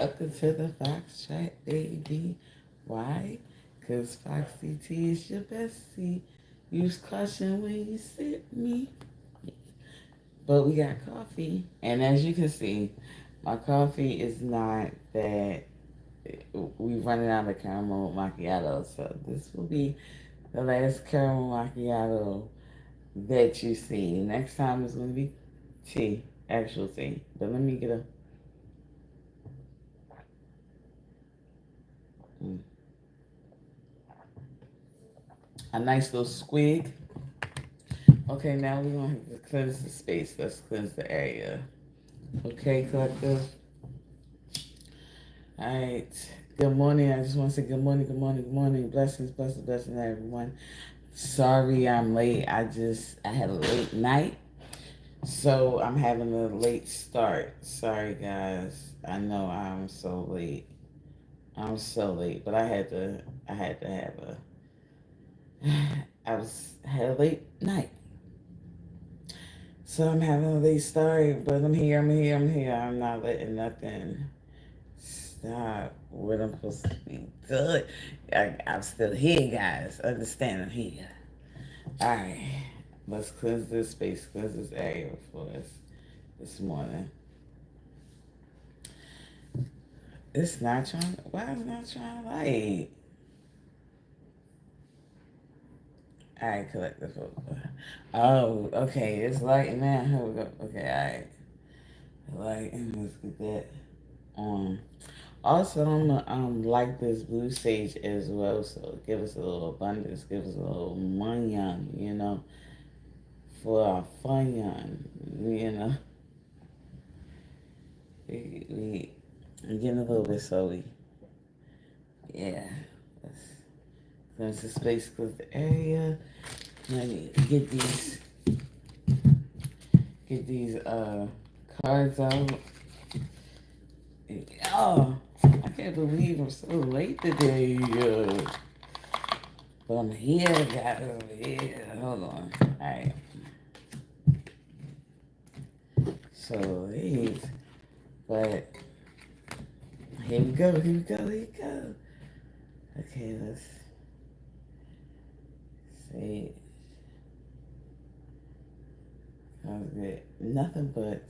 Welcome to the Fox Chat, baby. Why? Because Foxy T is your bestie. Use caution when you sip me. But we got coffee. And as you can see, my coffee is not that we running out of caramel macchiato. So this will be the last caramel macchiato that you see. Next time is going to be tea, actual tea. But let me get a nice little squig. Okay, now we're going to cleanse the space. Let's cleanse the area. Okay, collective. All right. Good morning. I just want to say good morning, good morning, good morning. Blessings, blessings, blessings, everyone. Sorry I'm late. I had a late night. So I'm having a late start. Sorry, guys. I know I'm so late. I'm so late, but I had to have had a late night. So I'm having a late start, but I'm here, I'm here, I'm here. I'm not letting nothing stop what I'm supposed to be good. I'm still here, guys. Understand I'm here. Alright. Let's cleanse this space, cleanse this area for us this morning. It's not trying, why is it not trying to light? Alright, collective. Oh, okay, it's lighting now. Here we go. Okay, alright. Lighting, let's get that on. Also, I'm gonna like this blue sage as well. So give us a little abundance, give us a little manyan, for our fun, we getting a little bit so yeah. Let's cleanse the space, cleanse the area. Let me get these cards out. Oh, I can't believe I'm so late today. But I'm here, guys. Over here. Hold on. Alright. So late. But here we go, here we go, here we go. Okay, let's see. Sounds good. Nothing but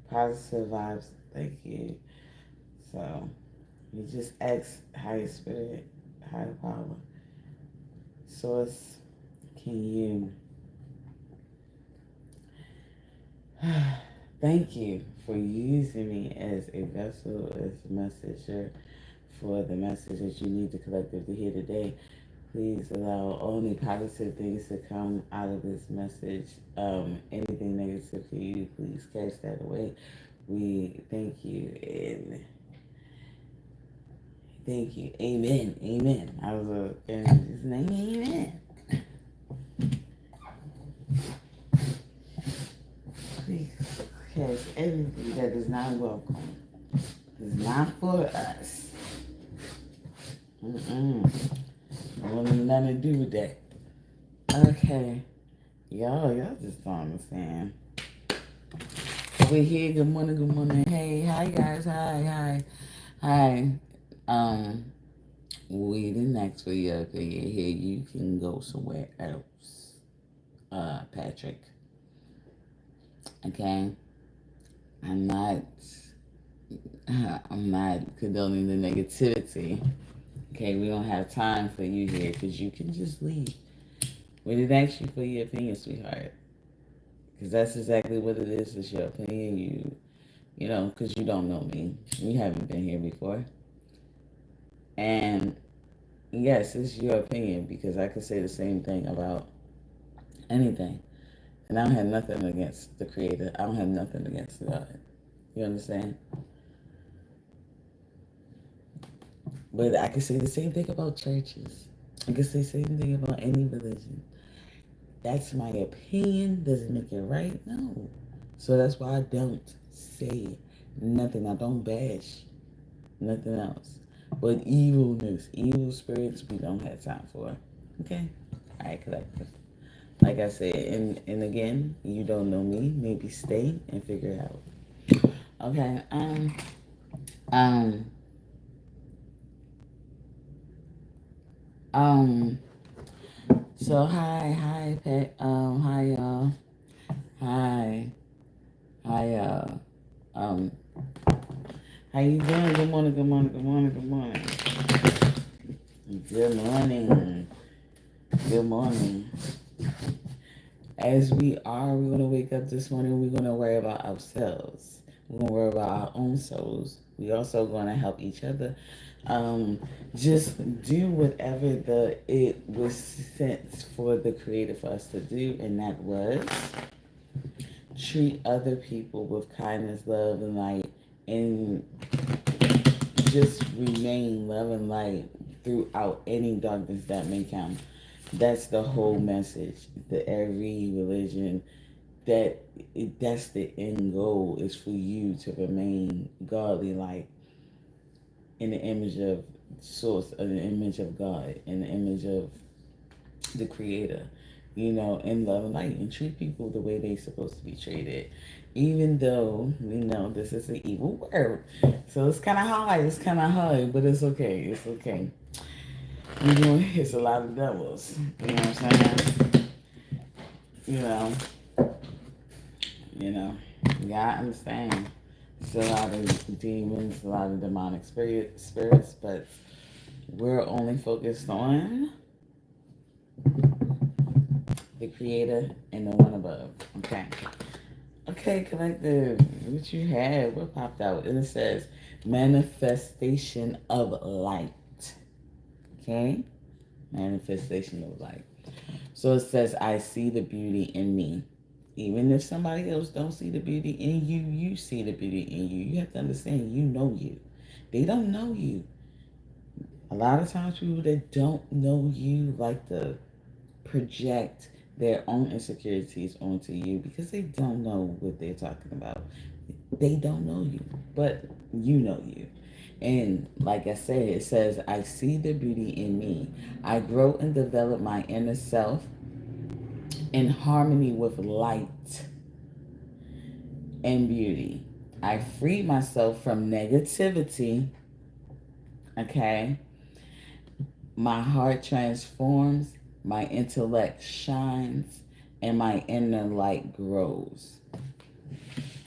positive vibes. Thank you. So you just ask higher spirit, higher power, source, can you thank you for using me as a vessel, as a messenger for the message that you need to collectively hear today. Please allow only positive things to come out of this message. Anything negative to you, please catch that away. We thank you and thank you. Amen. Amen. I was in his name. Amen. Please catch everything that is not welcome. Is not for us. I don't need nothing to do with that. Okay. Y'all just don't understand. We're here. Good morning, good morning. Hey, hi guys. Hi. We didn't ask for your opinion here. You can go somewhere else. Patrick. Okay. I'm not condoning the negativity. Okay, we don't have time for you here because you can just leave. We didn't ask you for your opinion, sweetheart. Because that's exactly what it is. It's your opinion. Because you don't know me. You haven't been here before. And yes, it's your opinion because I could say the same thing about anything. And I don't have nothing against the creator. I don't have nothing against God. You understand? But I can say the same thing about churches. I can say the same thing about any religion. That's my opinion. Does it make it right? No. So that's why I don't say nothing. I don't bash nothing else. But evilness, evil spirits, we don't have time for. Okay? Alright, collective. Like I said, and again, you don't know me. Maybe stay and figure it out. Okay, Um. So hi, Pat. Hi, y'all. Hi, hi, y'all. How you doing? Good morning. Good morning. Good morning. Good morning. Good morning. Good morning. As we're gonna wake up this morning. We're gonna worry about ourselves. We're gonna worry about our own souls. We also gonna help each other. Um, just do whatever it was sent for the Creator for us to do, and that was treat other people with kindness, love, and light, and just remain love and light throughout any darkness that may come. That's the whole message. The every religion that that's the end goal is for you to remain godly, like in the image of source, in the image of God, in the image of the Creator, in love and light, and treat people the way they're supposed to be treated. Even though we know this is an evil word, so it's kind of hard. It's kind of hard, but it's okay. It's okay. It's a lot of devils. You know what I'm saying? You know, you know. Yeah, I understand. It's a lot of demons, a lot of demonic spirits, but we're only focused on the Creator and the one above. Okay. Okay, collective. What you had? What popped out? And it says manifestation of light. Okay? Manifestation of light. So it says, I see the beauty in me. Even if somebody else don't see the beauty in you, you see the beauty in you. You have to understand you know you. They don't know you. A lot of times people that don't know you like to project their own insecurities onto you because they don't know what they're talking about. They don't know you, but you know you. And like I said, it says, I see the beauty in me. I grow and develop my inner self in harmony with light and beauty. I free myself from negativity. Okay. My heart transforms, my intellect shines, and my inner light grows.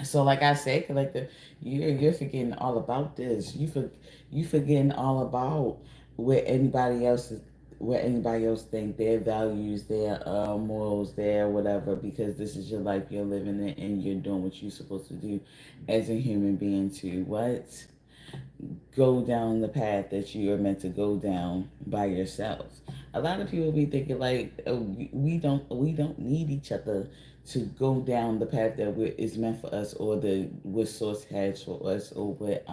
So, like I said, collective, you're forgetting all about this. You forgetting all about what anybody else is, what anybody else think, their values, their morals, their whatever. Because this is your life you're living in, and you're doing what you're supposed to do as a human being to what go down the path that you are meant to go down by yourself. A lot of people be thinking like, oh, we don't need each other to go down the path that is meant for us, or the what source has for us, or what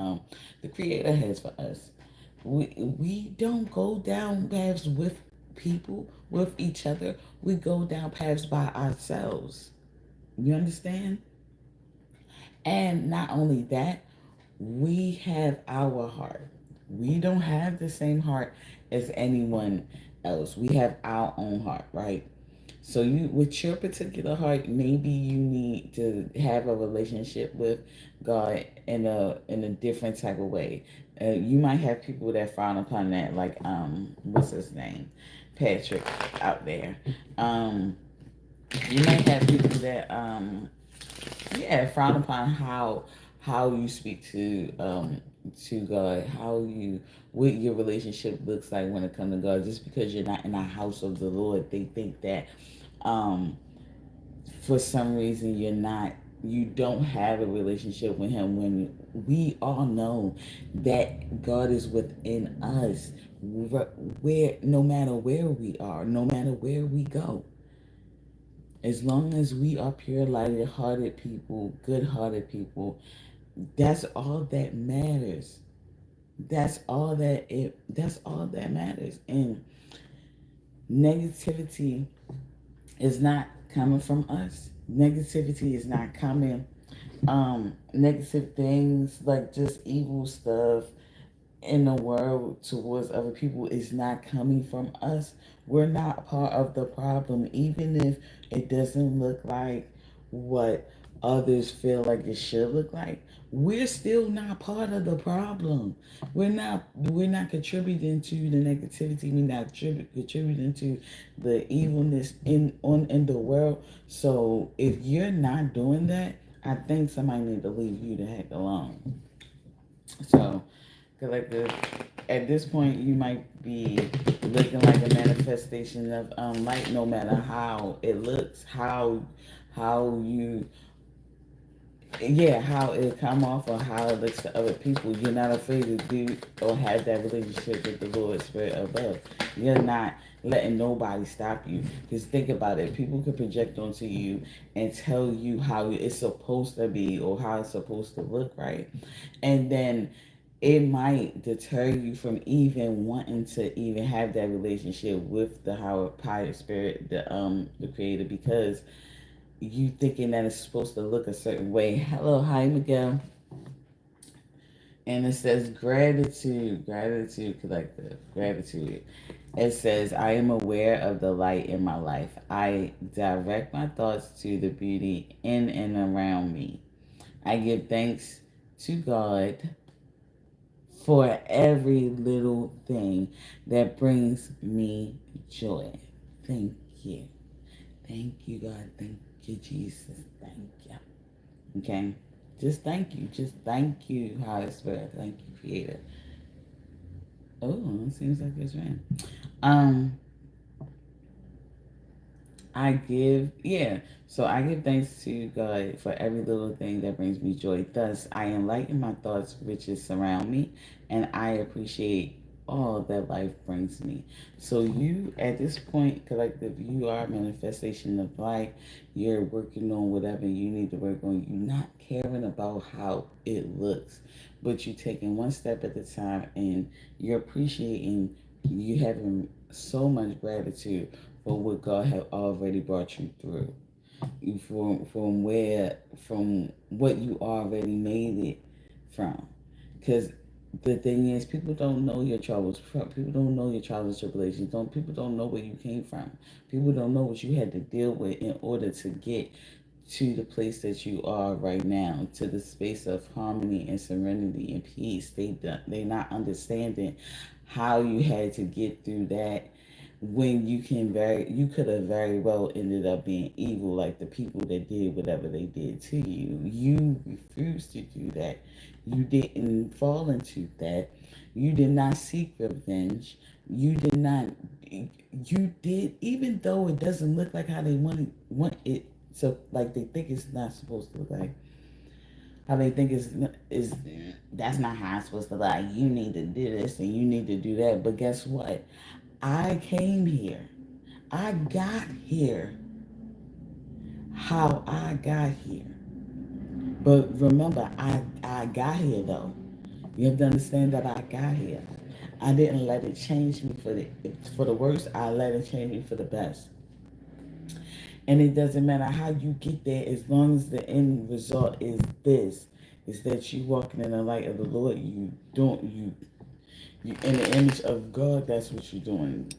the Creator has for us. We don't go down paths with people, with each other. We go down paths by ourselves. You understand? And not only that, we have our heart. We don't have the same heart as anyone else. We have our own heart, right? So you, with your particular heart, maybe you need to have a relationship with God in a different type of way. You might have people that frown upon that, like what's his name, Patrick, out there. Um, you might have people that yeah, frown upon how you speak to God, how you what your relationship looks like when it comes to God. Just because you're not in the house of the Lord, they think that um for some reason you don't have a relationship with him, when we all know that God is within us, where no matter where we are, no matter where we go, as long as we are pure lighted hearted people, good hearted people, that's all that matters. That's all that matters. And negativity is not coming from us. Negativity is not coming negative things like just evil stuff in the world towards other people is not coming from us. We're not part of the problem, even if it doesn't look like what others feel like it should look like, we're still not part of the problem. We're not contributing to the negativity. We're not contributing to the evilness in the world. So if you're not doing that, I think somebody need to leave you the heck alone. So, cause like at this point, you might be looking like a manifestation of light, no matter how it looks, how you how it come off or how it looks to other people. You're not afraid to do or have that relationship with the Lord Spirit above. You're not letting nobody stop you. Just think about it. People can project onto you and tell you how it's supposed to be or how it's supposed to look, right? And then it might deter you from even wanting to even have that relationship with the higher spirit, the creator, because you thinking that it's supposed to look a certain way. Hello, hi Miguel. And it says gratitude collective, gratitude. It says, I am aware of the light in my life. I direct my thoughts to the beauty in and around me. I give thanks to God for every little thing that brings me joy. Thank you. Thank you, God. Thank you, Jesus. Thank you. Okay? Just thank you. Just thank you, Holy Spirit. Thank you, Creator. Oh, it seems like it's rain. Um, So I give thanks to God for every little thing that brings me joy. Thus, I enlighten my thoughts, riches surround me, and I appreciate all that life brings me. So you, at this point, collective, you are a manifestation of life. You're working on whatever you need to work on. You're not caring about how it looks, but you're taking one step at a time, and you're appreciating. You having so much gratitude for what God have already brought you through, from what you already made it from. Because the thing is, people don't know your troubles. People don't know your trials and tribulations. People don't know where you came from. People don't know what you had to deal with in order to get to the place that you are right now, to the space of harmony and serenity and peace. They not understanding how you had to get through that, when you could have very well ended up being evil, like the people that did whatever they did to you. You refused to do that. You didn't fall into that. You did not seek revenge. You did not. You did, even though it doesn't look like how they want it. So like they think it's not supposed to look like. How they think is that's not how it's supposed to look. Like, you need to do this and you need to do that. But guess what? I came here. I got here how I got here. But remember, I got here though. You have to understand that I got here. I didn't let it change me for the worst. I let it change me for the best. And it doesn't matter how you get there, as long as the end result is this, is that you walking in the light of the Lord. You in the image of God. That's what you're doing.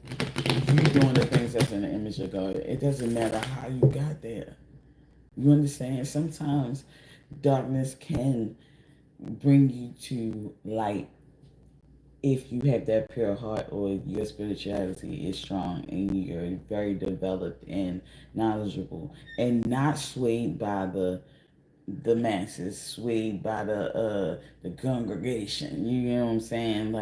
You're doing the things that's in the image of God. It doesn't matter how you got there. You understand? Sometimes darkness can bring you to light if you have that pure heart, or your spirituality is strong and you're very developed and knowledgeable and not swayed by the masses, swayed by the congregation. You know what I'm saying?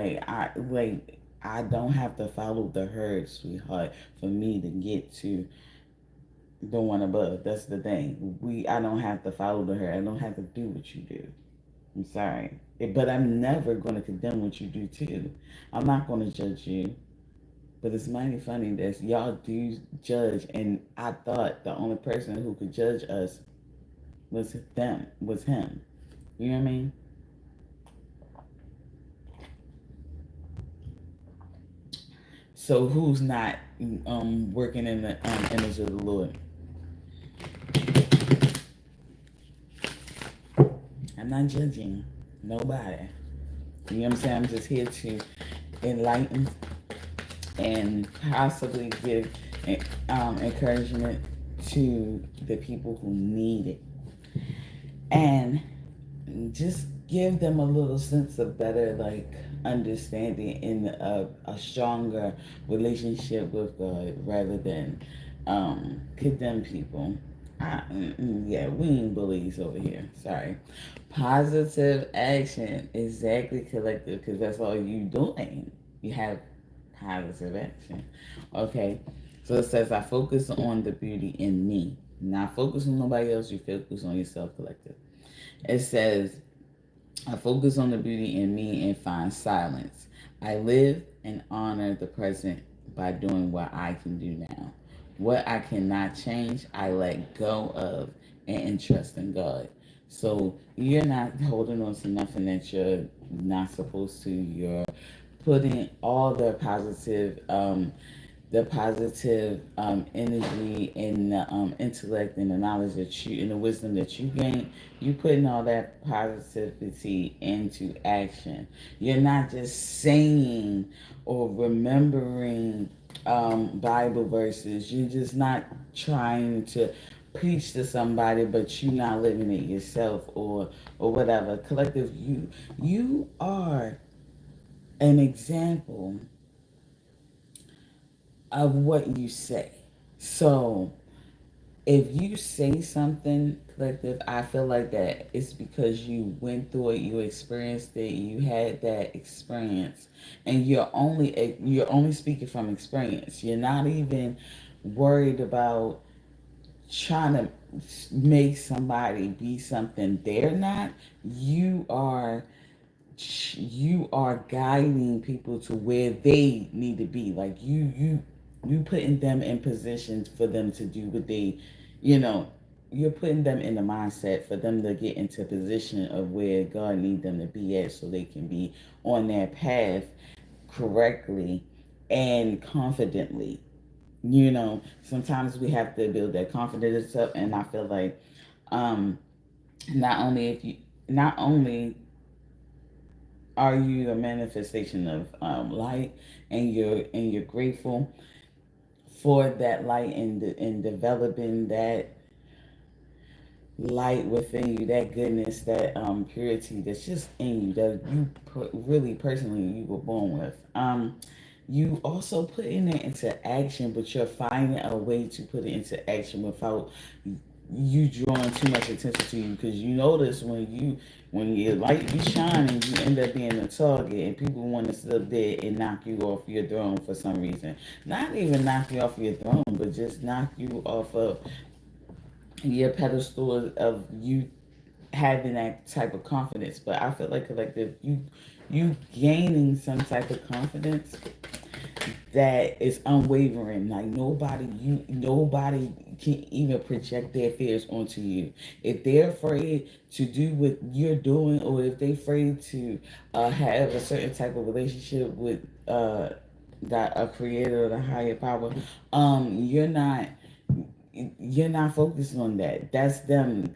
I don't have to follow the herd, sweetheart, for me to get to the one above. That's the thing. I don't have to follow the herd. I don't have to do what you do. I'm sorry. But I'm never going to condemn what you do too. I'm not going to judge you. But it's mighty funny that y'all do judge, and I thought the only person who could judge us was him. You know what I mean? So who's not working in the image of the Lord? I'm not judging nobody. You know what I'm saying? I'm just here to enlighten and possibly give encouragement to the people who need it. and just give them a little sense of better like understanding in a stronger relationship with God rather than condemn people. Yeah, we ain't bullies over here. Sorry. Positive action, exactly, collective, because that's all you doing. You have positive action. Okay, so it says I focus on the beauty in me. Not focus on nobody else. You focus on yourself, collective. It says I focus on the beauty in me and find silence. I live and honor the present by doing what I can do now. What I cannot change, I let go of and entrust in God. So you're not holding on to nothing that you're not supposed to. You're putting all the positive energy and the intellect and the knowledge that you and the wisdom that you gain, you putting all that positivity into action. You're not just saying or remembering Bible verses. You're just not trying to preach to somebody, but you not living it yourself, or whatever. Collective, you are an example of what you say. So if you say something, collective, I feel like that it's because you went through it, you experienced it, you had that experience, and you're only speaking from experience. You're not even worried about trying to make somebody be something they're not. You are guiding people to where they need to be. Like you putting them in positions for them to do what they, you know, you're putting them in the mindset for them to get into a position of where God need them to be at, so they can be on their path correctly and confidently. Sometimes we have to build that confidence up, and I feel like um, not only are you a manifestation of light, and you're grateful for that light, and developing that light within you, that goodness, that purity that's just in you, that you really personally you were born with. You also putting it into action, but you're finding a way to put it into action without you drawing too much attention to you, because you notice when your light be shining, you end up being a target, and people want to sit up there and knock you off your throne for some reason. Not even knock you off your throne, but just knock you off of your pedestal of you having that type of confidence. But I feel like collective, you gaining some type of confidence that is unwavering. Like nobody can even project their fears onto you. If they're afraid to do what you're doing, or if they're afraid to have a certain type of relationship with that a creator or the higher power, you're not focused on that. That's them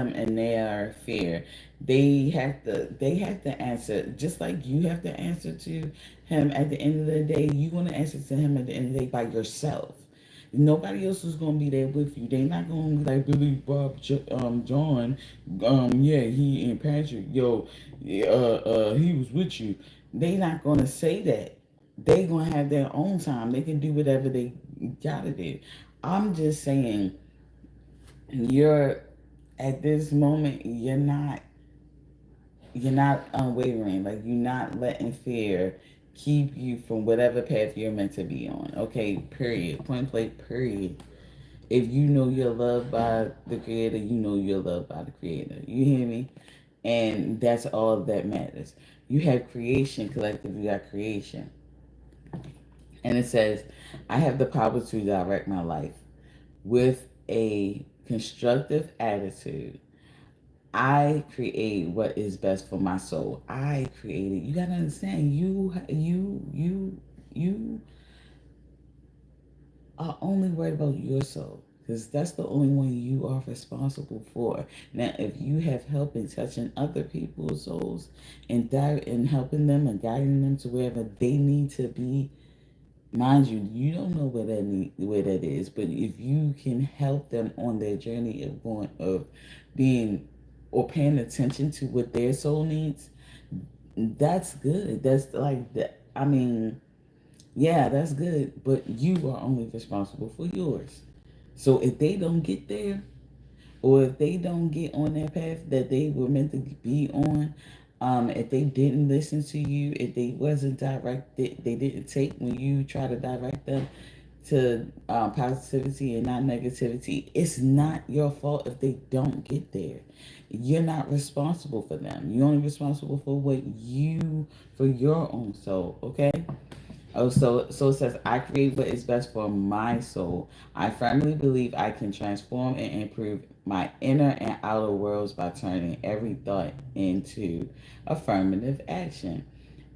and their fear. They have to answer, just like you have to answer to him at the end of the day. You're going to answer to him at the end of the day by yourself. Nobody else is going to be there with you. They're not going to be like Billy Bob John, yeah, he and Patrick, yo, he was with you. They not going to say that. They going to have their own time. They can do whatever they gotta do. I'm just saying, you're at this moment, you're not unwavering. Like, you're not letting fear keep you from whatever path you're meant to be on. Okay, period. Point blank, period. If you know you're loved by the creator, you know you're loved by the creator. You hear me? And that's all that matters. You have creation, collective, you got creation. And it says, I have the power to direct my life with a constructive attitude. I create what is best for my soul. I create it. You gotta understand, you are only worried about your soul, because that's the only one you are responsible for. Now, if you have help in touching other people's souls, and helping them and guiding them to wherever they need to be, mind you, you don't know where that is, but if you can help them on their journey of being or paying attention to what their soul needs, that's good. That's like that. I mean, yeah, that's good. But you are only responsible for yours. So if they don't get there, or if they don't get on that path that they were meant to be on, if they didn't listen to you, if they wasn't directed, they didn't take when you try to direct them to positivity and not negativity, it's not your fault if they don't get there. You're not responsible for them. You're only responsible for your own soul, okay? Oh, so it says, I create what is best for my soul. I firmly believe I can transform and improve my inner and outer worlds by turning every thought into affirmative action.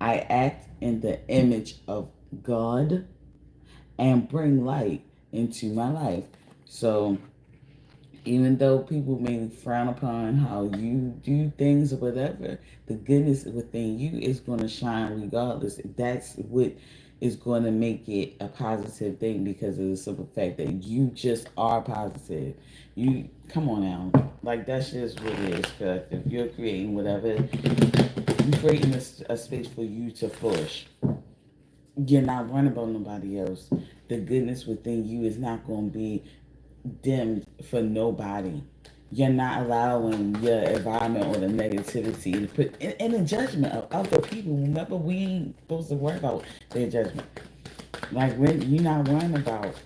I act in the image of God and bring light into my life. So even though people may frown upon how you do things or whatever, the goodness within you is going to shine regardless. That's what is going to make it a positive thing, because of the simple fact that you just are positive. You come on now, like that's just what it is. Cause if you're creating whatever, you're creating a space for you to flourish. You're not worrying about nobody else. The goodness within you is not going to be dimmed for nobody. You're not allowing your environment or the negativity to put in the judgment of other people. Remember, we ain't supposed to worry about their judgment. Like, when you're not worrying about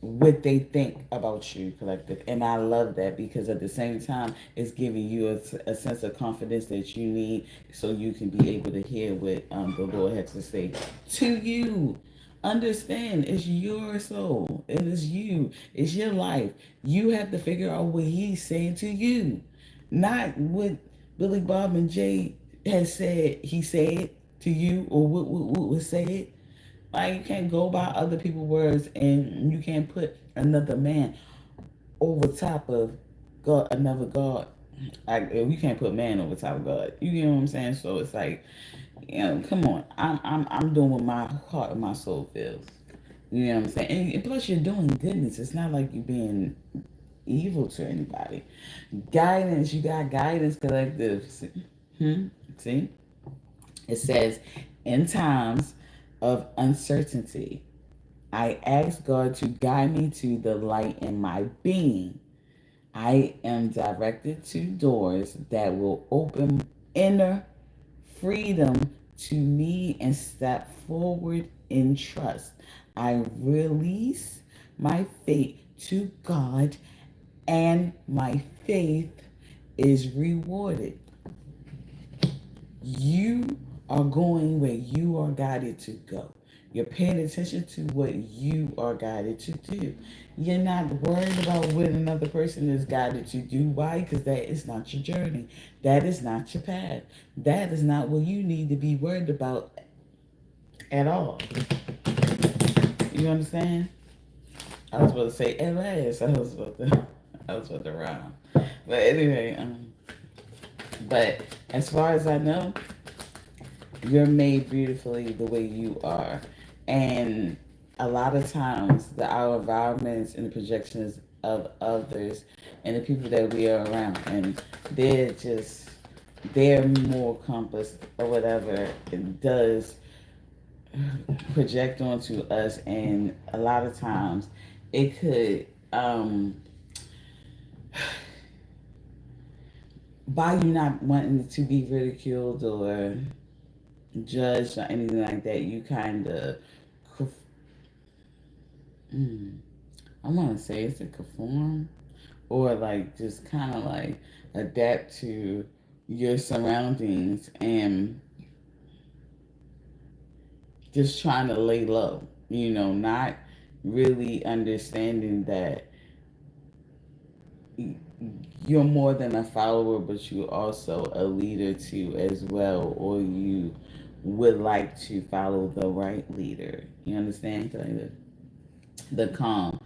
what they think about you, collective. And I love that, because at the same time, it's giving you a sense of confidence that you need, so you can be able to hear what the Lord has to say to you. Understand, it's your soul. It is you. It's your life. You have to figure out what He's saying to you, not what Billy Bob and Jay has said. He said to you, or what was said. Like, you can't go by other people's words, and you can't put another man over top of God, another God. Like, we can't put man over top of God. You know what I'm saying? So it's like, come on. I'm doing what my heart and my soul feels. You know what I'm saying? And plus, you're doing goodness. It's not like you're being evil to anybody. Guidance. You got guidance, collective. See? It says, in times of uncertainty, I ask God to guide me to the light in my being. I am directed to doors that will open inner freedom to me and step forward in trust. I release my faith to God, and my faith is rewarded. You are going where you are guided to go. You're paying attention to what you are guided to do. You're not worried about what another person is guided to do. Why? Because that is not your journey. That is not your path. That is not what you need to be worried about at all. You understand? I was about to say at last. I was about to rhyme. But anyway, but as far as I know, you're made beautifully the way you are. And a lot of times, our environments and the projections of others and the people that we are around, and they're more complex or whatever, it does project onto us. And a lot of times, it could, by you not wanting to be ridiculed or judged or anything like that, you kind of, I want to say, it's a conform, or like just kind of like adapt to your surroundings, and just trying to lay low, not really understanding that you're more than a follower, but you're also a leader too as well, or you would like to follow the right leader. You understand? Kind of the calm.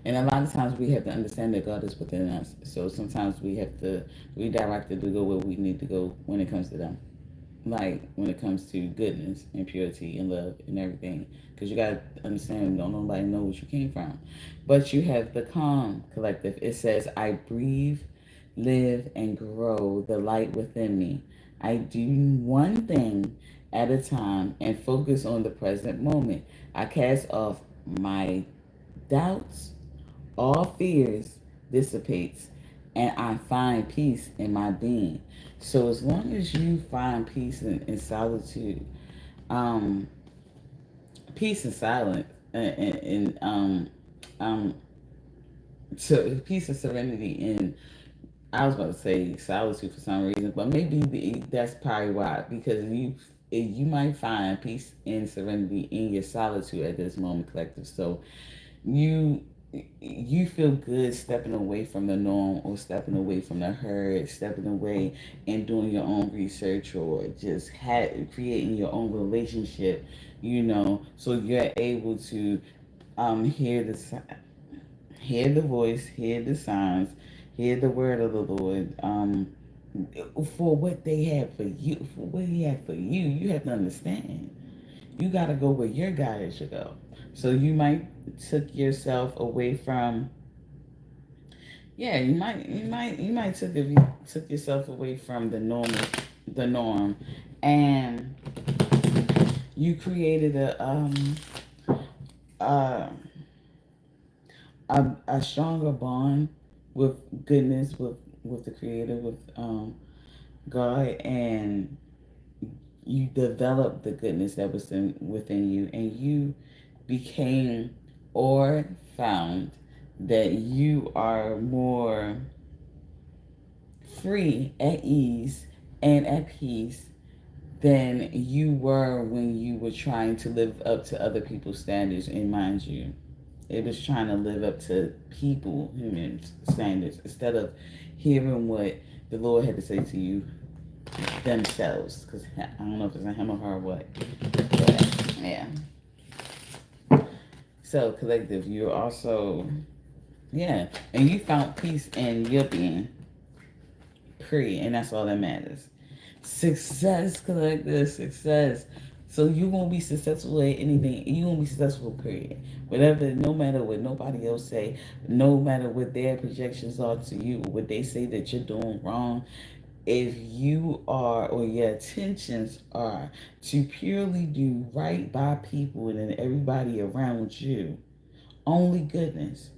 And a lot of times we have to understand that God is within us. So sometimes we have to redirect it to go where we need to go when it comes to them. Like when it comes to goodness and purity and love and everything. Because you got to understand, don't nobody know what you came from. But you have the calm, collective. It says, I breathe live, and grow the light within me. I do one thing at a time and focus on the present moment. I cast off my doubts, all fears dissipates, and I find peace in my being. So as long as you find peace in solitude, um, peace and silence, um, so peace and serenity in, I was about to say solitude for some reason, but maybe that's probably why, because you might find peace and serenity in your solitude at this moment, collective. So you you feel good stepping away from the norm, or stepping away from the herd, stepping away and doing your own research, or just creating your own relationship, so you're able to hear hear the voice, hear the signs, hear the word of the Lord, for what they have for you, for what He had for you. You have to understand. You got to go where your guidance should go. So you might took yourself away from, yeah, you might took yourself away from the norm, and you created a a stronger bond with goodness, with the Creator, with God, and you developed the goodness that was within you, and you became or found that you are more free, at ease, and at peace than you were when you were trying to live up to other people's standards. And mind you, it was trying to live up to human standards, instead of hearing what the Lord had to say to you themselves. Because I don't know if it's a him or her or what. But, yeah. So, collective, you're also, yeah, and you found peace in your being. Period. And that's all that matters. Success, collective, success. So you won't be successful at anything. You won't be successful, period. Whatever, no matter what nobody else say, no matter what their projections are to you, what they say that you're doing wrong, if you are, or your intentions are to purely do right by people and everybody around you, only goodness,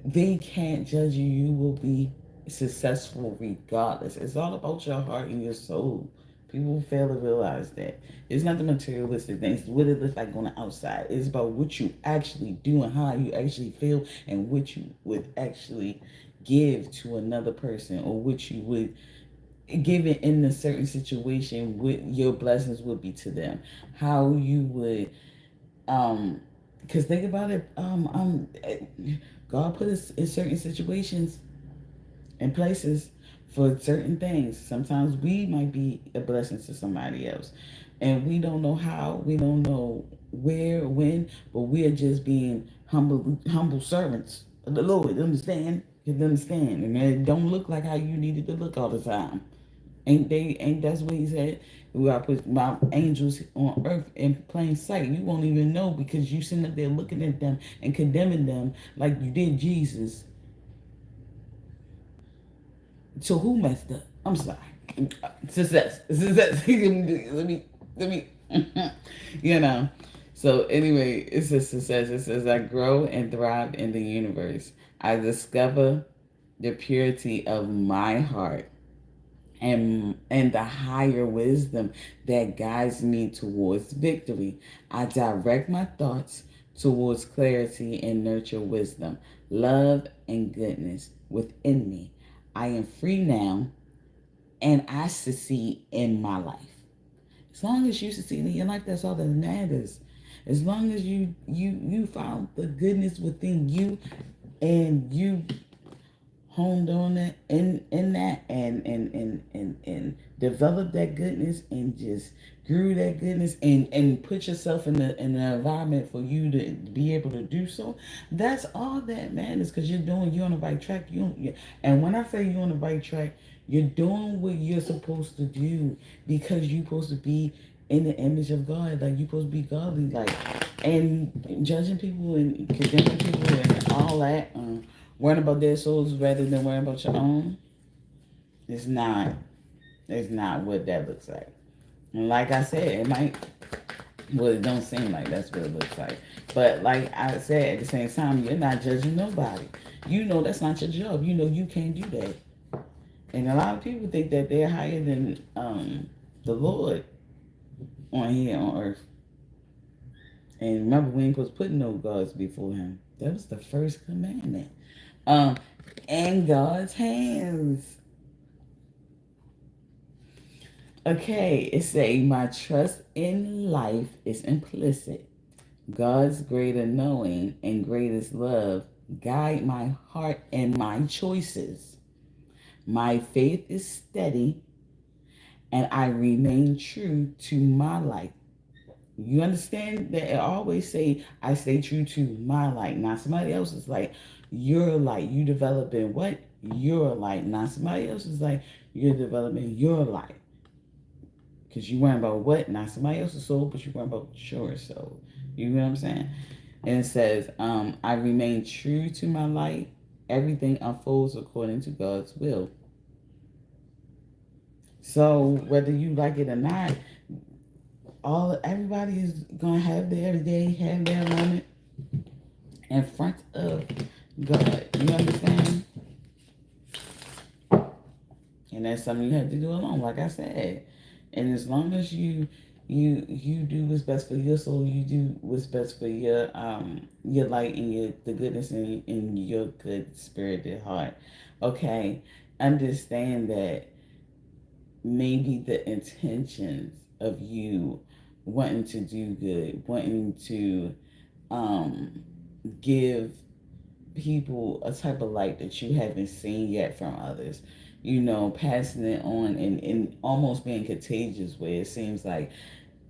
they can't judge you. You will be successful regardless. It's all about your heart and your soul. People fail to realize that. It's not the materialistic things, what it looks like on the outside. It's about what you actually do and how you actually feel, and what you would actually give to another person, or what you would give it in a certain situation, what your blessings would be to them. How you would, because think about it, God put us in certain situations and places for certain things. Sometimes we might be a blessing to somebody else, and we don't know how, we don't know where, when, but we are just being humble servants of the Lord. Understand? You understand? And it don't look like how you need it to look all the time. Ain't that's what He said? I put my angels on earth in plain sight. You won't even know, because you sitting up there looking at them and condemning them like you did Jesus. So who messed up? I'm sorry. Success. Let me. you know. So anyway, it's a success. It says, I grow and thrive in the universe. I discover the purity of my heart, and the higher wisdom that guides me towards victory. I direct my thoughts towards clarity and nurture wisdom, love, and goodness within me. I am free now, and I succeed in my life. As long as you succeed in your life, that's all that matters. As long as you found the goodness within you, and you honed on it in that, and develop that goodness, and just grew that goodness, and put yourself in an environment for you to be able to do so. That's all that matters, because you're on the right track. And when I say you're on the right track, you're doing what you're supposed to do, because you're supposed to be in the image of God. Like, you're supposed to be godly, like, and judging people and condemning people and all that, worrying about their souls rather than worrying about your own. It's not. It's not what that looks like. And like I said, it might. Well, it don't seem like that's what it looks like. But like I said, at the same time, you're not judging nobody. You know that's not your job. You know you can't do that. And a lot of people think that they're higher than the Lord on here on earth. And remember, we ain't supposed to put no gods before him. That was the first commandment. Um, and God's hands. Okay, it say my trust in life is implicit. God's greater knowing and greatest love guide my heart and my choices. My faith is steady and I remain true to my life. You understand that I always say I stay true to my light, not somebody else's light. Your light. You developing what? Your light. Not somebody else's light. You're developing your light. Because you worrying about what? Not somebody else's soul, but you worrying about your soul. You know what I'm saying? And it says, I remain true to my light. Everything unfolds according to God's will. So whether you like it or not, everybody is gonna have their day, have their moment in front of God. You understand? And that's something you have to do alone, like I said. And as long as you do what's best for your soul, you do what's best for your light and the goodness in your good spirited heart. Okay, understand that maybe the intentions of you wanting to do good, wanting to give people a type of light that you haven't seen yet from others, passing it on in almost being contagious, where it seems like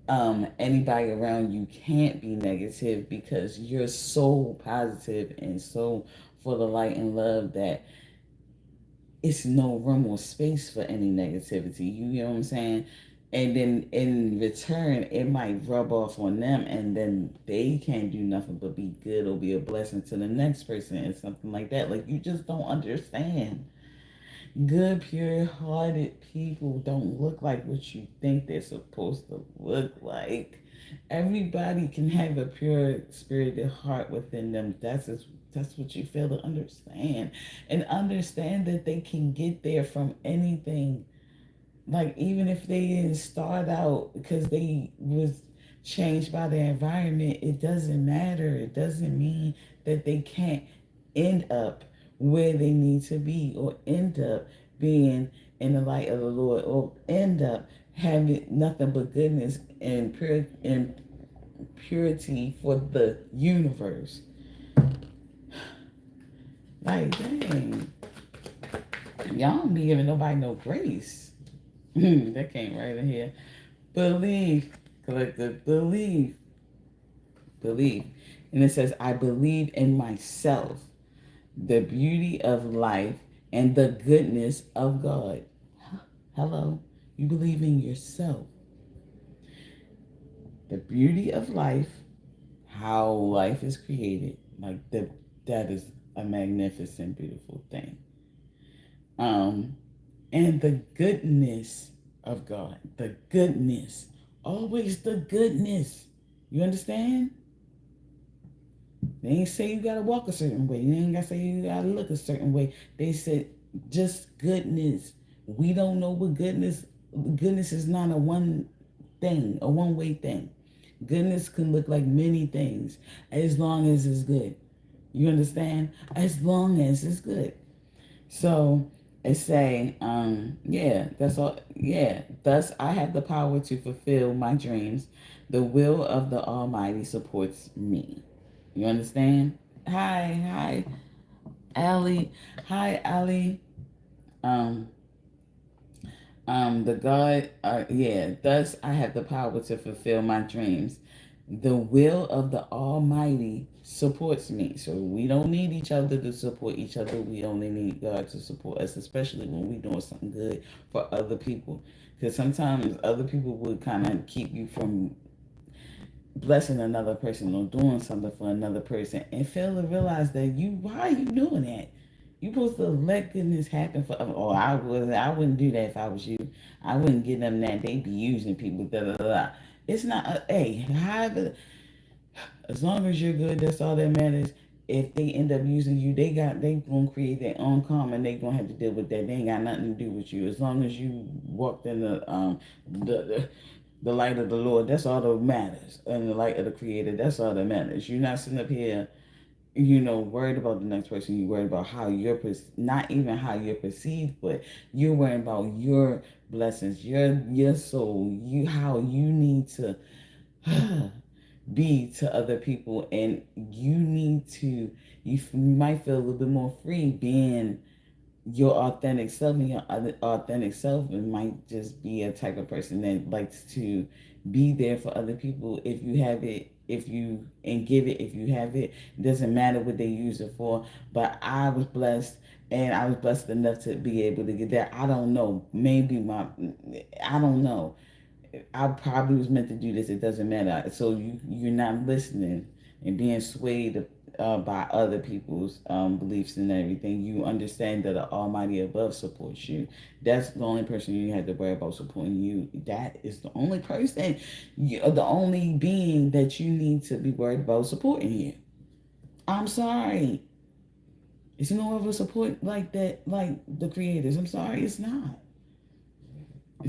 anybody around you can't be negative because you're so positive and so full of light and love that it's no room or space for any negativity. You know what I'm saying? And then in return, it might rub off on them, and then they can't do nothing but be good or be a blessing to the next person and something like that. Like, you just don't understand. Good, pure-hearted people don't look like what you think they're supposed to look like. Everybody can have a pure spirited heart within them. That's what you fail to understand. And understand that they can get there from anything. Like, even if they didn't start out because they was changed by the environment, it doesn't matter. It doesn't mean that they can't end up where they need to be, or end up being in the light of the Lord, or end up having nothing but goodness and purity for the universe. Like, dang, y'all don't be giving nobody no grace. That came right in here. Believe, collective, believe. And it says, I believe in myself, the beauty of life, and the goodness of God. Hello, you believe in yourself. The beauty of life, how life is created, that is a magnificent, beautiful thing. And the goodness of God. The goodness. Always the goodness. You understand? They ain't say you gotta walk a certain way. They ain't gotta say you gotta look a certain way. They said just goodness. We don't know what goodness is not a one thing, a one-way thing. Goodness can look like many things as long as it's good. You understand? As long as it's good. So it say, that's all. Yeah, thus I have the power to fulfill my dreams. The will of the Almighty supports me. You understand? Hi, Allie. Hi, Allie. Um, the God, thus I have the power to fulfill my dreams. The will of the Almighty supports me. So we don't need each other to support each other. We only need God to support us, especially when we're doing something good for other people. Because sometimes other people would kind of keep you from blessing another person or doing something for another person, and fail to realize that why are you doing that? You supposed to let goodness happen for. Oh, I wouldn't do that if I was you. I wouldn't give them that. They be using people. Da da da. It's not. Hey, however, as long as you're good, that's all that matters. If they end up using you, they gonna create their own karma and they gonna have to deal with that. They ain't got nothing to do with you. As long as you walked in the light of the Lord, that's all that matters. And the light of the Creator, that's all that matters. You're not sitting up here, worried about the next person. You're worried about how not even how you're perceived, but you're worried about your blessings, your soul, how you need to be to other people, and you need to. You might feel a little bit more free being your authentic self, and your authentic self and might just be a type of person that likes to be there for other people if you have it, and give it if you have it. It doesn't matter what they use it for. But I was blessed, and I was blessed enough to be able to get that. I don't know, I don't know. I probably was meant to do this. It doesn't matter. So you're not listening and being swayed by other people's beliefs and everything. You understand that the Almighty above supports you. That's the only person you have to worry about supporting you. That is the only person, the only being that you need to be worried about supporting you. I'm sorry. It's no other support like that, like the creators. I'm sorry, it's not.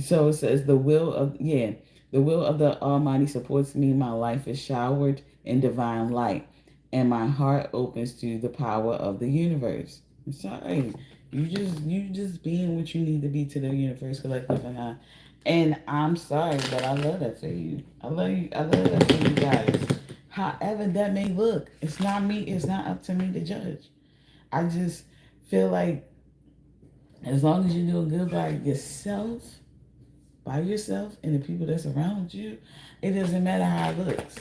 So it says the will of the Almighty supports me. My life is showered in divine light, and my heart opens to the power of the universe. I'm sorry, you just being what you need to be to the universe, collective, and I'm sorry, but I love that for you. I love you. I love that for you guys. However that may look, it's not me. It's not up to me to judge. I just feel like as long as you're doing good by yourself and the people that's around you, it doesn't matter how it looks.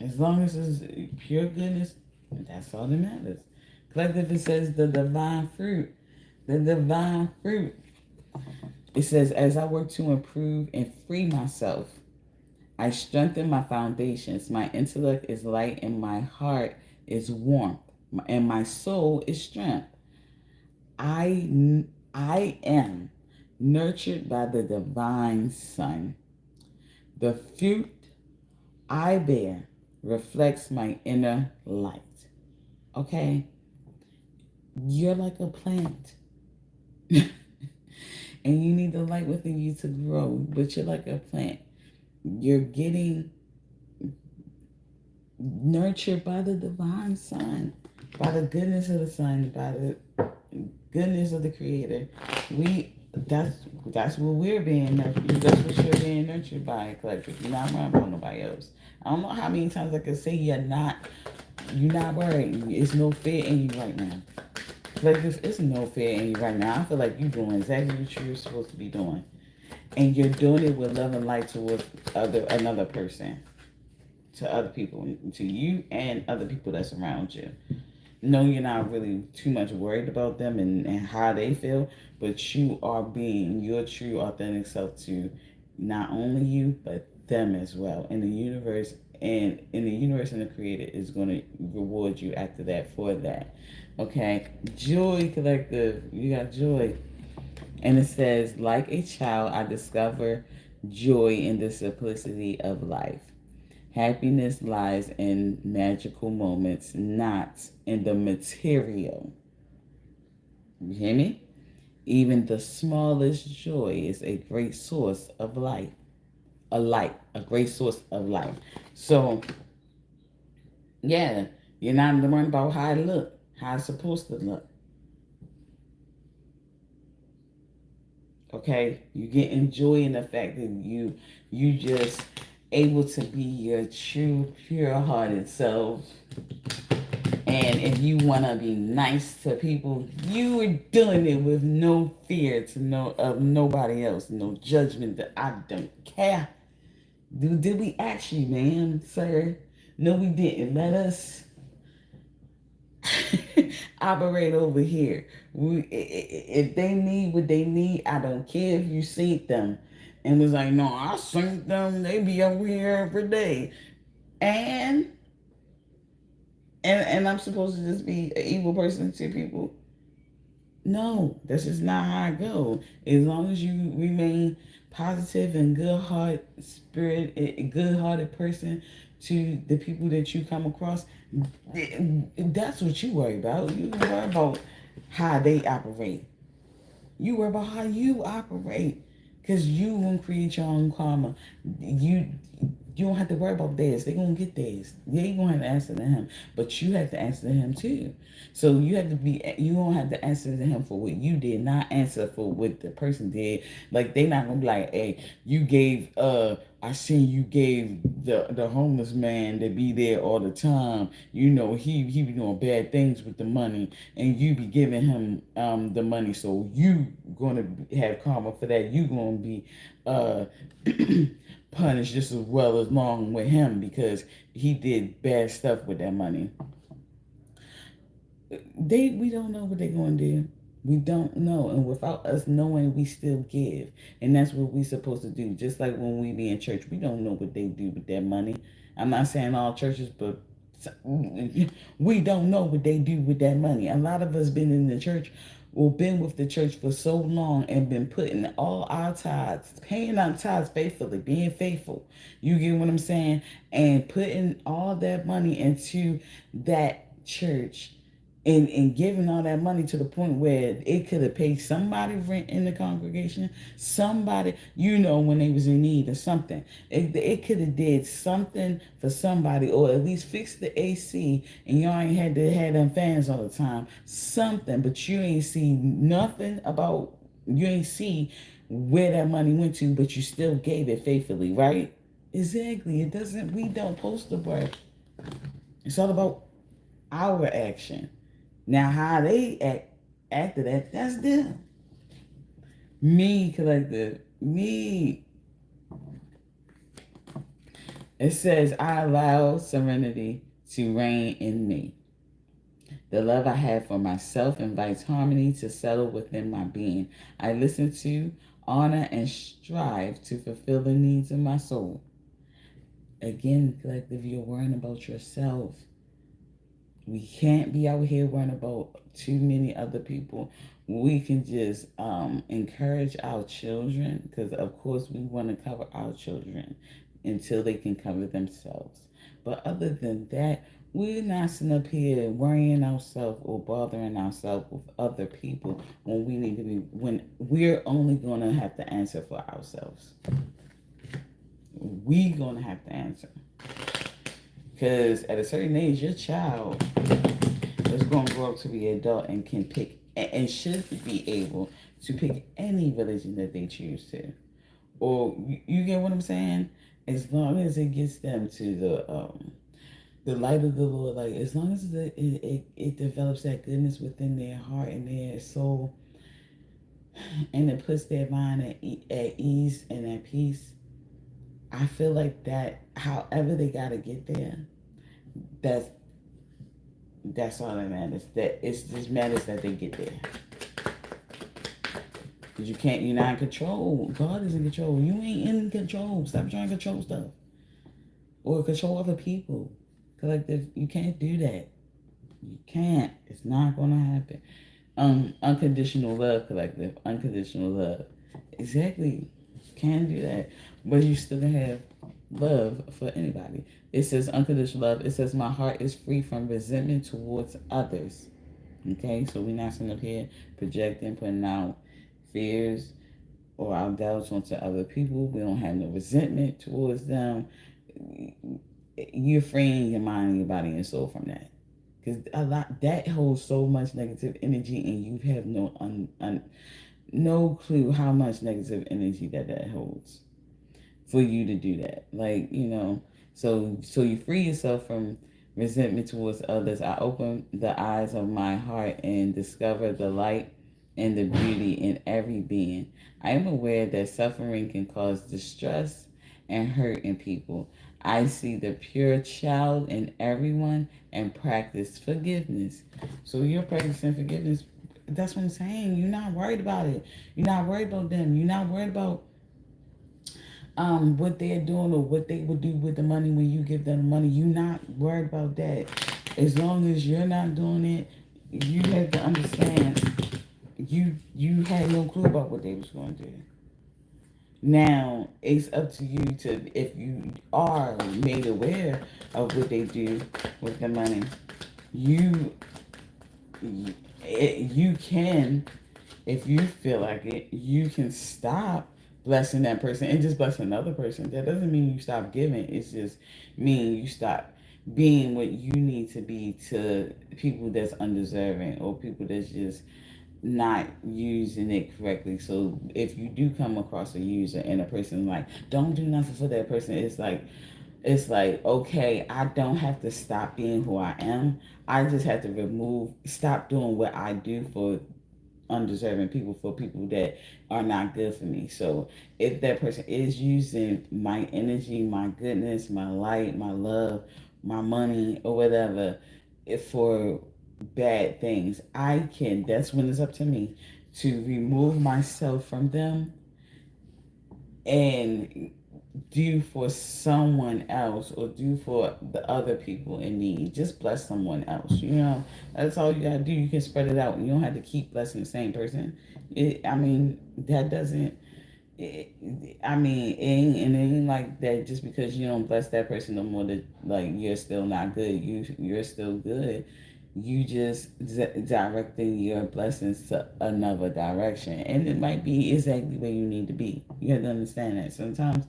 As long as it's pure goodness, that's all that matters. Collective, it says the divine fruit. The divine fruit. It says, as I work to improve and free myself, I strengthen my foundations. My intellect is light and my heart is warmth. And my soul is strength. I am nurtured by the divine sun. The fruit I bear reflects my inner light. Okay? You're like a plant. And you need the light within you to grow, but you're like a plant. You're getting nurtured by the divine sun, by the goodness of the sun, by the goodness of the Creator. That's what we're being nurtured. That's what you're being nurtured by, collective. You're not worried about nobody else. I don't know how many times I can say you're not worried. It's no fear in you right now. Collective, it's no fear in you right now. I feel like you're doing exactly what you're supposed to be doing. And you're doing it with love and light towards another person, to other people, to you and other people that's around you. No, you're not really too much worried about them and how they feel, but you are being your true authentic self to not only you, but them as well. And the universe and the Creator is going to reward you after that for that. Okay? Joy, collective. You got joy. And it says, like a child, I discover joy in the simplicity of life. Happiness lies in magical moments, not in the material. You hear me? Even the smallest joy is a great source of life. A great source of life. So, yeah, you're not worrying about how it look, how it's supposed to look. Okay, you get joy in the fact that you just able to be your true, pure-hearted self. And if you want to be nice to people, you are doing it with no fear of nobody else, no judgment. That I don't care. Did we ask you, ma'am, sir? No, we didn't. Let us operate over here. If they need what they need, I don't care if you see them. And was like, no, I seen them. They be over here every day. And and I'm supposed to just be an evil person to people. No, that's just not how I go. As long as you remain positive and good heart spirit, a good hearted person to the people that you come across, that's what you worry about. You don't worry about how they operate. You worry about how you operate. Because you gonna create your own karma. You don't have to worry about theirs. They're gonna get theirs. They ain't gonna have to answer to him. But you have to answer to him too. So you don't have to answer to him for what you did, not answer for what the person did. Like they not gonna be like, hey, you gave I seen you gave the homeless man to be there all the time. You know, he be doing bad things with the money and you be giving him the money. So you gonna have karma for that. You gonna be punished just as well as long with him because he did bad stuff with that money. We don't know what they're going to do. We don't know, and without us knowing, we still give, and that's what we're supposed to do. Just like when we be in church, we don't know what they do with their money. I'm not saying all churches, but we don't know what they do with that money. A lot of us been in the church or been with the church for so long and been putting all our tithes, paying our tithes faithfully, being faithful. You get what I'm saying? And putting all that money into that church and giving all that money to the point where it could have paid somebody rent in the congregation, somebody, when they was in need of something. It could have did something for somebody, or at least fix the AC, and y'all ain't had to have them fans all the time. Something, but you ain't see nothing about, you ain't see where that money went to, but you still gave it faithfully, right? Exactly. We don't post the brag. It's all about our action. Now, how they act after that, that's them. Me, collective. Me. It says, I allow serenity to reign in me. The love I have for myself invites harmony to settle within my being. I listen to, honor, and strive to fulfill the needs of my soul. Again, collective, you're worrying about yourself. We can't be out here worrying about too many other people. We can just encourage our children, because of course we want to cover our children until they can cover themselves. But other than that, we're not sitting up here worrying ourselves or bothering ourselves with other people when we're only going to have to answer for ourselves. We're going to have to answer. Because at a certain age, your child is going to grow up to be an adult and can pick and should be able to pick any religion that they choose to. Or you get what I'm saying? As long as it gets them to the light of the Lord, like as long as it develops that goodness within their heart and their soul, and it puts their mind at ease and at peace. I feel like that, however they gotta get there, that's all that matters. That it's just matters that they get there. Because you're not in control. God is in control. You ain't in control. Stop trying to control stuff. Or control other people. Collective, you can't do that. You can't. It's not gonna happen. Unconditional love, collective. Unconditional love. Exactly. Can't do that. But you still have love for anybody. It says unconditional love. It says my heart is free from resentment towards others. Okay, so we're not sitting up here projecting, putting out fears or our doubts onto other people. We don't have no resentment towards them. You're freeing your mind and your body and soul from that. Because that holds so much negative energy, and you have no clue how much negative energy that holds for you to do that. So you free yourself from resentment towards others. I open the eyes of my heart and discover the light and the beauty in every being. I am aware that suffering can cause distress and hurt in people. I see the pure child in everyone and practice forgiveness. So you're practicing forgiveness. That's what I'm saying. You're not worried about it. You're not worried about them. You're not worried about what they're doing or what they would do with the money when you give them the money. You're not worried about that. As long as you're not doing it, you have to understand you had no clue about what they was going to do. Now it's up to you to, if you are made aware of what they do with the money, you you can, if you feel like it, you can stop blessing that person and just bless another person. That doesn't mean you stop giving. It's just mean you stop being what you need to be to people that's undeserving or people that's just not using it correctly. So if you do come across a user and a person like, don't do nothing for that person, it's like, okay, I don't have to stop being who I am. I just have to stop doing what I do for undeserving people, for people that are not good for me. So if that person is using my energy, my goodness, my light, my love, my money, or whatever, if for bad things, that's when it's up to me to remove myself from them and do for someone else or do for the other people in need. Just bless someone else. That's all you gotta do. You can spread it out. You don't have to keep blessing the same person. That doesn't. It ain't like that. Just because you don't bless that person no more, that like you're still not good. You're still good. You just directing your blessings to another direction, and it might be exactly where you need to be. You have to understand that sometimes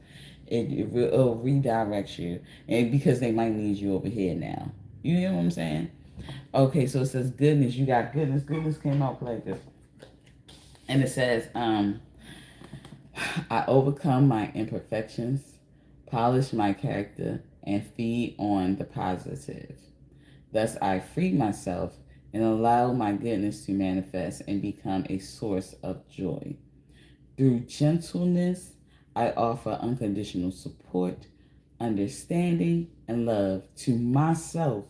it'll redirect you, and because they might need you over here now. You hear what I'm saying? Okay, so it says goodness. You got goodness. Goodness came out collective, and it says, I overcome my imperfections, polish my character, and feed on the positive. Thus, I free myself and allow my goodness to manifest and become a source of joy. Through gentleness, I offer unconditional support, understanding, and love to myself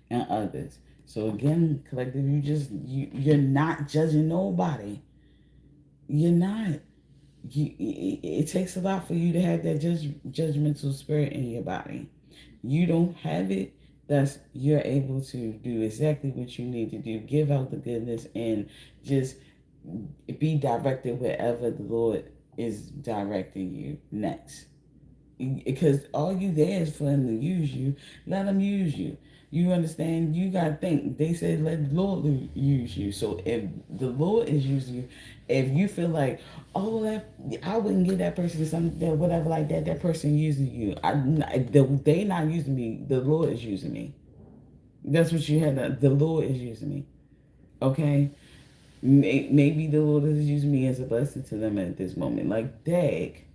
and others. So again, collective, you're not judging nobody. You're not. It takes a lot for you to have that judgmental spirit in your body. You don't have it, thus you're able to do exactly what you need to do. Give out the goodness and just be directed wherever the Lord is directing you next. Because all you there is for him to use you. Let him use you. You understand? You got to think. They said let the Lord use you. So if the Lord is using you, if you feel like, oh, I wouldn't give that person something, that whatever like that, that person using you. They not using me. The Lord is using me. That's what you had. The Lord is using me. Okay? Maybe the Lord is using me as a blessing to them at this moment. Like, dag.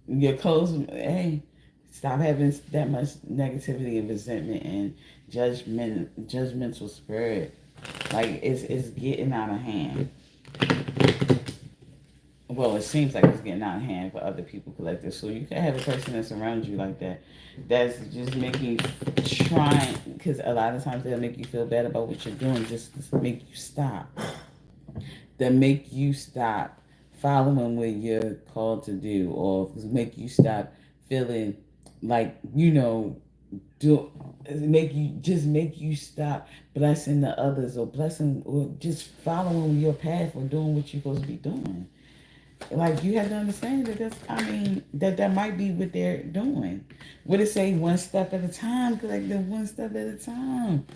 Your clothes, hey, stop having that much negativity and resentment and judgmental spirit. Like it's getting out of hand. Well, it seems like it's getting out of hand for other people collective. So you can have a person that's around you like that, that's just making trying, because a lot of times they'll make you feel bad about what you're doing, just to make you stop. That make you stop following what you're called to do, or make you stop feeling like do make you stop blessing the others, or blessing, or just following your path, or doing what you're supposed to be doing. Like, you have to understand that might be what they're doing. What it say? One step at a time. Like the one step at a time.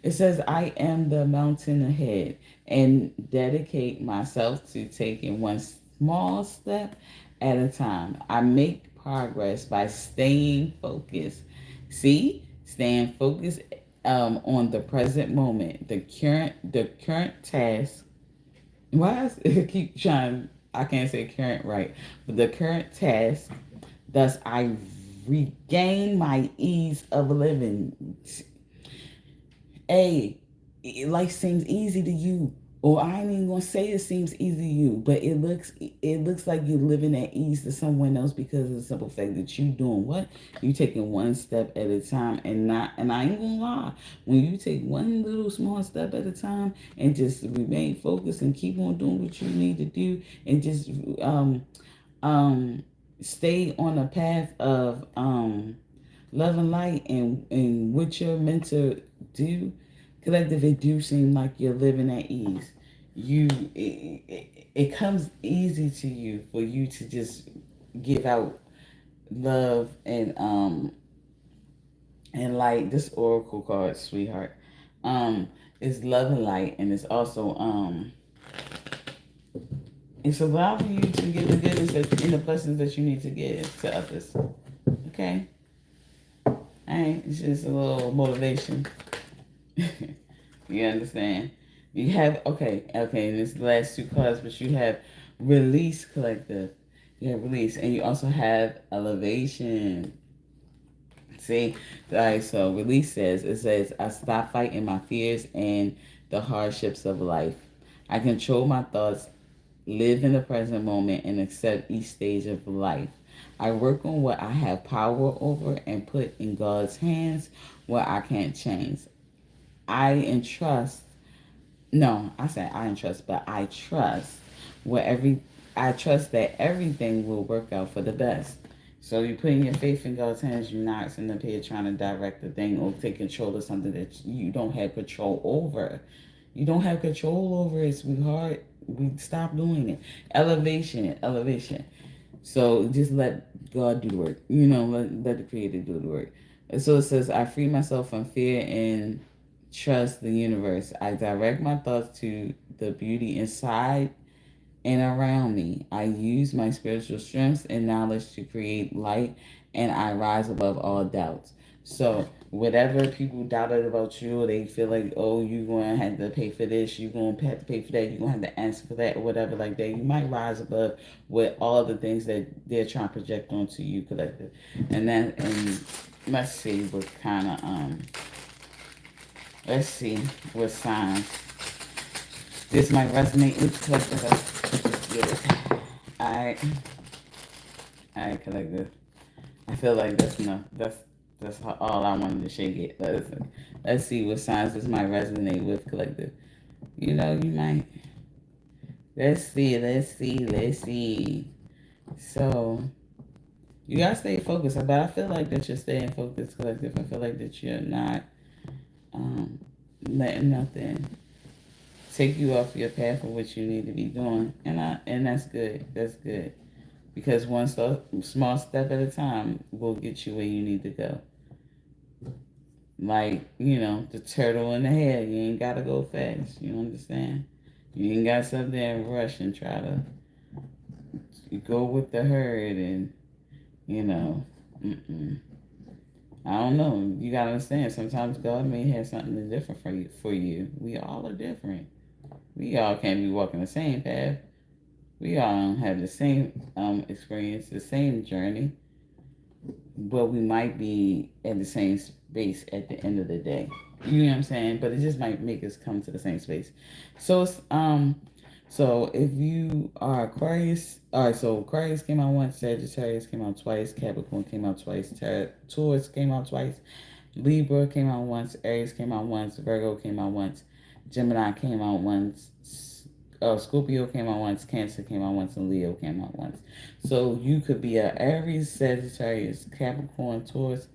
It says, I am the mountain ahead, and dedicate myself to taking one small step at a time. I make progress by staying focused. See, staying focused on the present moment, the current task. Why is it keep trying? I can't say current right, but the current task. Thus, I regain my ease of living. Hey, life seems easy to you, or I ain't even gonna say it seems easy to you, but it looks like you're living at ease to someone else, because of the simple fact that you doing what? You taking one step at a time, and I ain't gonna lie, when you take one little small step at a time and just remain focused and keep on doing what you need to do, and just um stay on a path of love and light and what you're meant to do, collective, it do seem like you're living at ease. It comes easy to you for you to just give out love and light. This oracle card, sweetheart, is love and light, and it's also it's allowing you to get the goodness and the blessings that you need to give to others. Okay, all right, it's just a little motivation. You understand? You have okay. And it's the last two cards, but you have release, collective. You have release, and you also have elevation. See, all right. So release says I stop fighting my fears and the hardships of life. I control my thoughts, live in the present moment, and accept each stage of life. I work on what I have power over and put in God's hands what I can't change. I entrust No, I said I don't trust, but I trust where I trust that everything will work out for the best. So you're putting your faith in God's hands. You're not sitting up here trying to direct the thing or take control of something that you don't have control over. You don't have control over it, sweetheart. We stop doing it. Elevation, elevation. So just let God do the work. Let the Creator do the work. And so it says, I free myself from fear and trust the universe. I direct my thoughts to the beauty inside and around me. I use my spiritual strengths and knowledge to create light, and I rise above all doubts. So, whatever people doubted about you, or they feel like, oh, you're going to have to pay for this, you're going to have to pay for that, you're going to have to answer for that, or whatever like that, you might rise above with all the things that they're trying to project onto you, collective. And let's see what kind of, let's see what signs. This might resonate with collective. Good. Alright. Alright, collective. I feel like that's enough. That's all I wanted to shake it. Let's see what signs this might resonate with, collective. You might. Let's see. So, you gotta stay focused. But I feel like that you're staying focused, collective. I feel like that you're not letting nothing take you off your path of what you need to be doing, and that's good. That's good, because one small step at a time will get you where you need to go. Like the turtle in the head. You ain't gotta go fast. You understand? You ain't gotta sit there and rush and try to go with the herd and Mm-mm. I don't know. You gotta understand. Sometimes God may have something different for you. We all are different. We all can't be walking the same path. We all don't have the same experience, the same journey, but we might be at the same space at the end of the day. You know what I'm saying? But it just might make us come to the same space. So so if you are Aquarius, all right. So Aquarius came out once, Sagittarius came out twice, Capricorn came out twice, Taurus came out twice, Libra came out once, Aries came out once, Virgo came out once, Gemini came out once, Scorpio came out once, Cancer came out once, and Leo came out once. So you could be a Aries, Sagittarius, Capricorn, Taurus,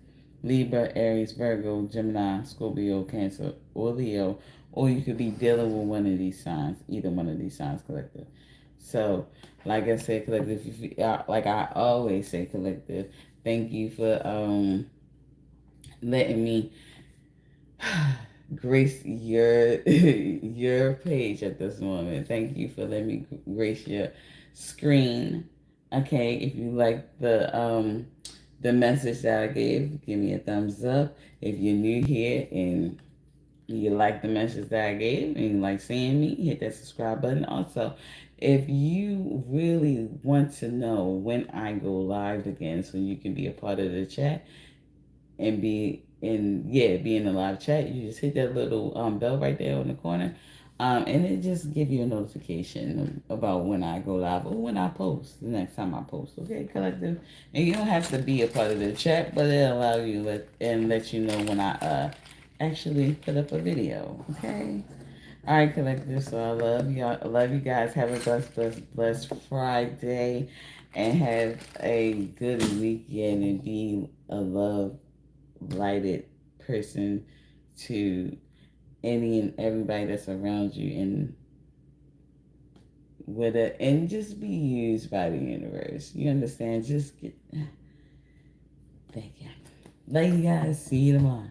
Libra, Aries, Virgo, Gemini, Scorpio, Cancer, or Leo, or you could be dealing with one of these signs, either one of these signs, collective. So, like I said, collective, like I always say, collective, thank you for letting me grace your page at this moment. Thank you for letting me grace your screen. Okay, if you like the message that I gave, give me a thumbs up. If you're new here and you like the message that I gave and you like seeing me, hit that subscribe button. Also, if you really want to know when I go live again so you can be a part of the chat and be in the live chat, you just hit that little bell right there in the corner. And it just give you a notification about when I go live or when I post, the next time I post. Okay, collective? And you don't have to be a part of the chat, but it'll allow you let you know when I actually put up a video. Okay? All right, collective. So I love y'all. I love you guys. Have a blessed Friday. And have a good weekend and be a love lighted person to any and everybody that's around you, and just be used by the universe. You understand? Just get. Thank you. Love you guys. See you tomorrow.